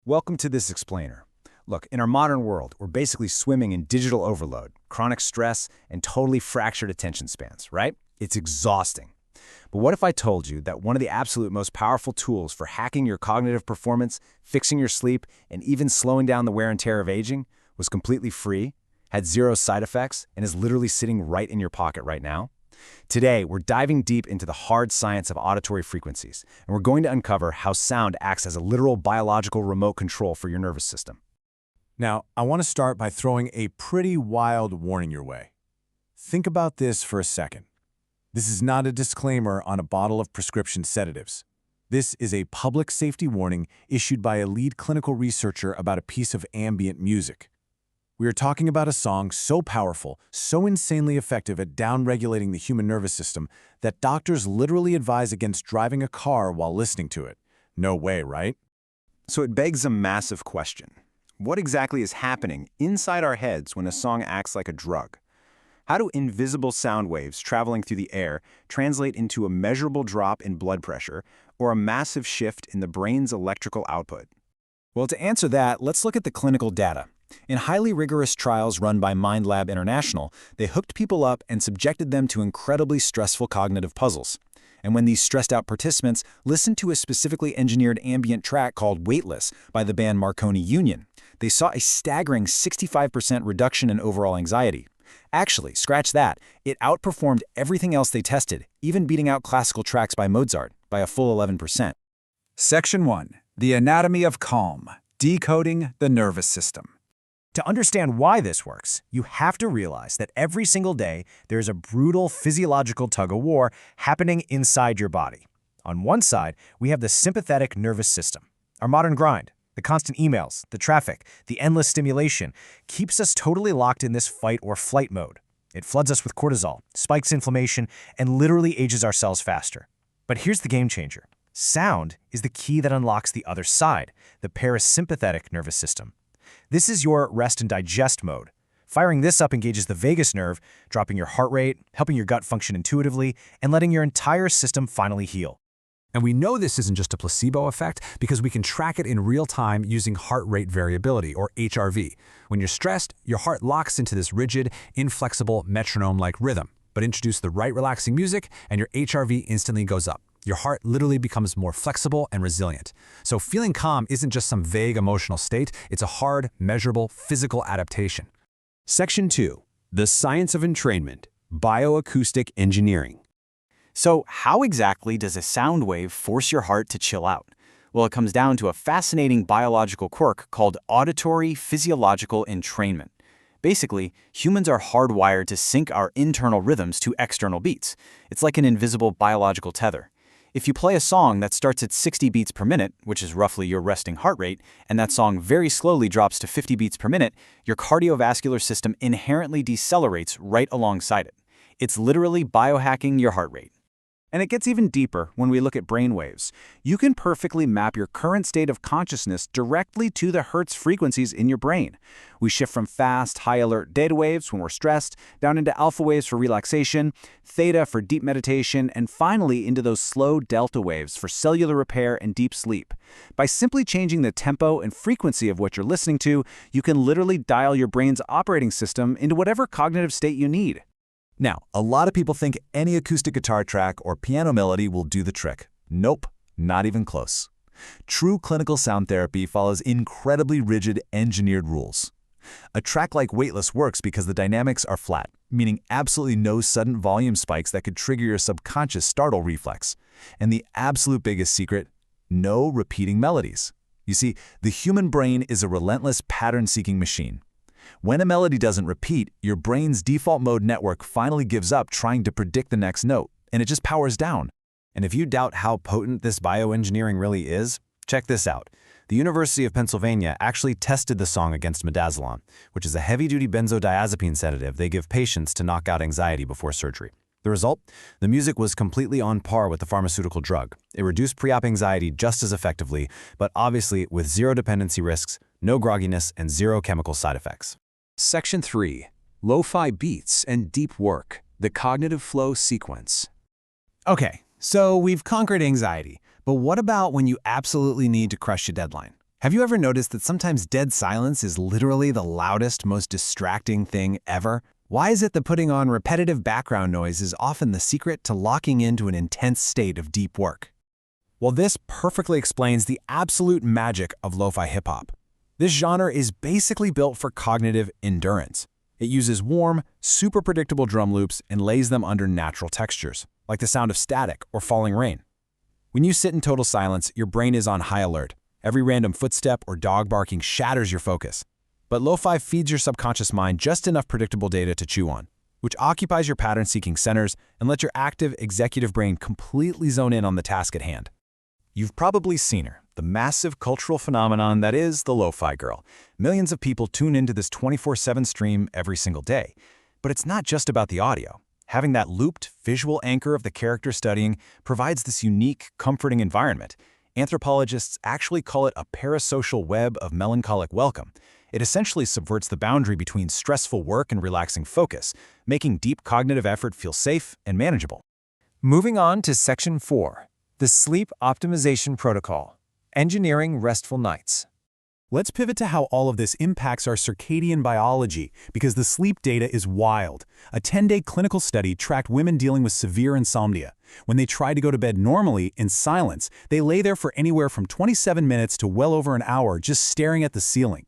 Welcome to this explainer. Look, in our modern world, we're basically swimming in digital overload, chronic stress, and totally fractured attention spans, right? It's exhausting. But what if I told you that one of the absolute most powerful tools for hacking your cognitive performance, fixing your sleep, and even slowing down the wear and tear of aging was completely free, had zero side effects, and is literally sitting right in your pocket right now? Today, we're diving deep into the hard science of auditory frequencies, and we're going to uncover how sound acts as a literal biological remote control for your nervous system. Now, I want to start by throwing a pretty wild warning your way. Think about this for a second. This is not a disclaimer on a bottle of prescription sedatives. This is a public safety warning issued by a lead clinical researcher about a piece of ambient music. We are talking about a song so powerful, so insanely effective at downregulating the human nervous system that doctors literally advise against driving a car while listening to it. No way, right? So it begs a massive question. What exactly is happening inside our heads when a song acts like a drug? How do invisible sound waves traveling through the air translate into a measurable drop in blood pressure or a massive shift in the brain's electrical output? Well, to answer that, let's look at the clinical data. In highly rigorous trials run by MindLab International, they hooked people up and subjected them to incredibly stressful cognitive puzzles. And when these stressed-out participants listened to a specifically engineered ambient track called Weightless by the band Marconi Union, they saw a staggering 65% reduction in overall anxiety. Actually, scratch that, it outperformed everything else they tested, even beating out classical tracks by Mozart by a full 11%. Section 1. The Anatomy of Calm. Decoding the Nervous System. To understand why this works, you have to realize that every single day there's a brutal physiological tug-of-war happening inside your body. On one side, we have the sympathetic nervous system. Our modern grind, the constant emails, the traffic, the endless stimulation keeps us totally locked in this fight or flight mode. It floods us with cortisol, spikes inflammation, and literally ages our cells faster. But here's the game changer. Sound is the key that unlocks the other side, the parasympathetic nervous system. This is your rest and digest mode. Firing this up engages the vagus nerve, dropping your heart rate, helping your gut function intuitively, and letting your entire system finally heal. And we know this isn't just a placebo effect because we can track it in real time using heart rate variability, or HRV. When you're stressed, your heart locks into this rigid, inflexible, metronome-like rhythm. But introduce the right relaxing music, and your HRV instantly goes up. Your heart literally becomes more flexible and resilient. So feeling calm isn't just some vague emotional state, it's a hard, measurable, physical adaptation. Section 2. The Science of Entrainment. Bioacoustic Engineering. So how exactly does a sound wave force your heart to chill out? Well, it comes down to a fascinating biological quirk called auditory physiological entrainment. Basically, humans are hardwired to sync our internal rhythms to external beats. It's like an invisible biological tether. If you play a song that starts at 60 beats per minute, which is roughly your resting heart rate, and that song very slowly drops to 50 beats per minute, your cardiovascular system inherently decelerates right alongside it. It's literally biohacking your heart rate. And it gets even deeper when we look at brainwaves. You can perfectly map your current state of consciousness directly to the Hertz frequencies in your brain. We shift from fast, high-alert data waves when we're stressed, down into alpha waves for relaxation, theta for deep meditation, and finally into those slow delta waves for cellular repair and deep sleep. By simply changing the tempo and frequency of what you're listening to, you can literally dial your brain's operating system into whatever cognitive state you need. Now, a lot of people think any acoustic guitar track or piano melody will do the trick. Nope, not even close. True clinical sound therapy follows incredibly rigid engineered rules. A track like Weightless works because the dynamics are flat, meaning absolutely no sudden volume spikes that could trigger your subconscious startle reflex. And the absolute biggest secret, no repeating melodies. You see, the human brain is a relentless pattern-seeking machine. When a melody doesn't repeat, your brain's default mode network finally gives up trying to predict the next note, and it just powers down. And if you doubt how potent this bioengineering really is, check this out. The University of Pennsylvania actually tested the song against midazolam, which is a heavy-duty benzodiazepine sedative they give patients to knock out anxiety before surgery. The result? The music was completely on par with the pharmaceutical drug. It reduced pre-op anxiety just as effectively, but obviously with zero dependency risks, no grogginess, and zero chemical side effects. Section 3. Lo-fi Beats and Deep Work. The Cognitive Flow Sequence. Okay, so we've conquered anxiety, but what about when you absolutely need to crush your deadline? Have you ever noticed that sometimes dead silence is literally the loudest, most distracting thing ever? Why is it that putting on repetitive background noise is often the secret to locking into an intense state of deep work? Well, this perfectly explains the absolute magic of lo-fi hip-hop. This genre is basically built for cognitive endurance. It uses warm, super predictable drum loops and lays them under natural textures, like the sound of static or falling rain. When you sit in total silence, your brain is on high alert. Every random footstep or dog barking shatters your focus. But lo-fi feeds your subconscious mind just enough predictable data to chew on, which occupies your pattern-seeking centers and lets your active executive brain completely zone in on the task at hand. You've probably seen her, the massive cultural phenomenon that is the lo-fi girl. Millions of people tune into this 24/7 stream every single day. But it's not just about the audio. Having that looped visual anchor of the character studying provides this unique, comforting environment. Anthropologists actually call it a parasocial web of melancholic welcome. It essentially subverts the boundary between stressful work and relaxing focus, making deep cognitive effort feel safe and manageable. Moving on to Section 4, the Sleep Optimization Protocol, Engineering Restful Nights. Let's pivot to how all of this impacts our circadian biology, because the sleep data is wild. A 10-day clinical study tracked women dealing with severe insomnia. When they tried to go to bed normally, in silence, they lay there for anywhere from 27 minutes to well over an hour just staring at the ceiling.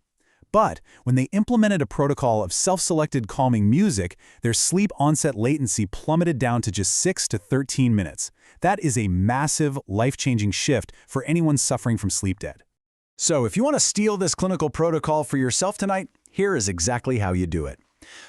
But when they implemented a protocol of self-selected calming music, their sleep onset latency plummeted down to just 6 to 13 minutes. That is a massive, life-changing shift for anyone suffering from sleep debt. So if you want to steal this clinical protocol for yourself tonight, here is exactly how you do it.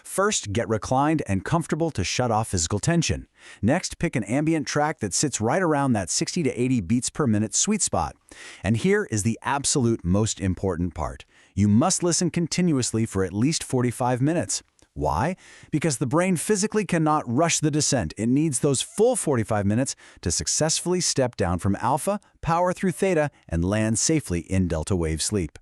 First, get reclined and comfortable to shut off physical tension. Next, pick an ambient track that sits right around that 60 to 80 beats per minute sweet spot. And here is the absolute most important part. You must listen continuously for at least 45 minutes. Why? Because the brain physically cannot rush the descent. It needs those full 45 minutes to successfully step down from alpha, power through theta, and land safely in delta wave sleep.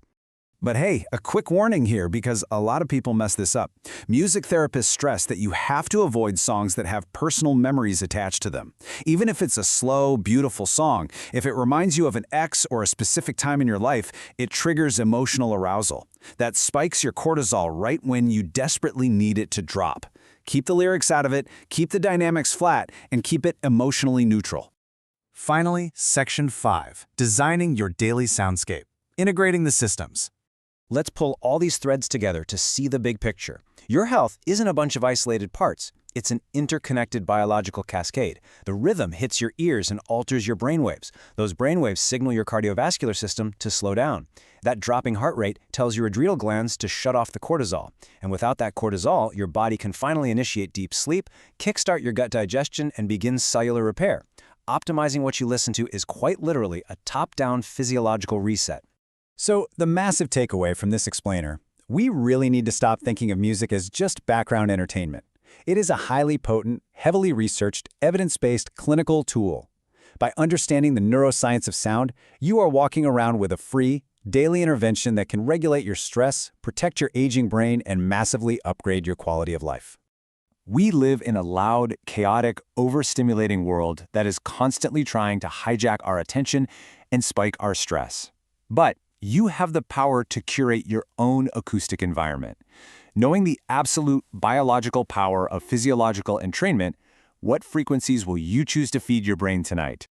But hey, a quick warning here because a lot of people mess this up. Music therapists stress that you have to avoid songs that have personal memories attached to them. Even if it's a slow, beautiful song, if it reminds you of an ex or a specific time in your life, it triggers emotional arousal. That spikes your cortisol right when you desperately need it to drop. Keep the lyrics out of it, keep the dynamics flat, and keep it emotionally neutral. Finally, Section 5, Designing Your Daily Soundscape, Integrating the Systems. Let's pull all these threads together to see the big picture. Your health isn't a bunch of isolated parts. It's an interconnected biological cascade. The rhythm hits your ears and alters your brainwaves. Those brainwaves signal your cardiovascular system to slow down. That dropping heart rate tells your adrenal glands to shut off the cortisol. And without that cortisol, your body can finally initiate deep sleep, kickstart your gut digestion, and begin cellular repair. Optimizing what you listen to is quite literally a top-down physiological reset. So, the massive takeaway from this explainer, we really need to stop thinking of music as just background entertainment. It is a highly potent, heavily researched, evidence-based clinical tool. By understanding the neuroscience of sound, you are walking around with a free, daily intervention that can regulate your stress, protect your aging brain, and massively upgrade your quality of life. We live in a loud, chaotic, overstimulating world that is constantly trying to hijack our attention and spike our stress. But you have the power to curate your own acoustic environment. Knowing the absolute biological power of physiological entrainment, what frequencies will you choose to feed your brain tonight?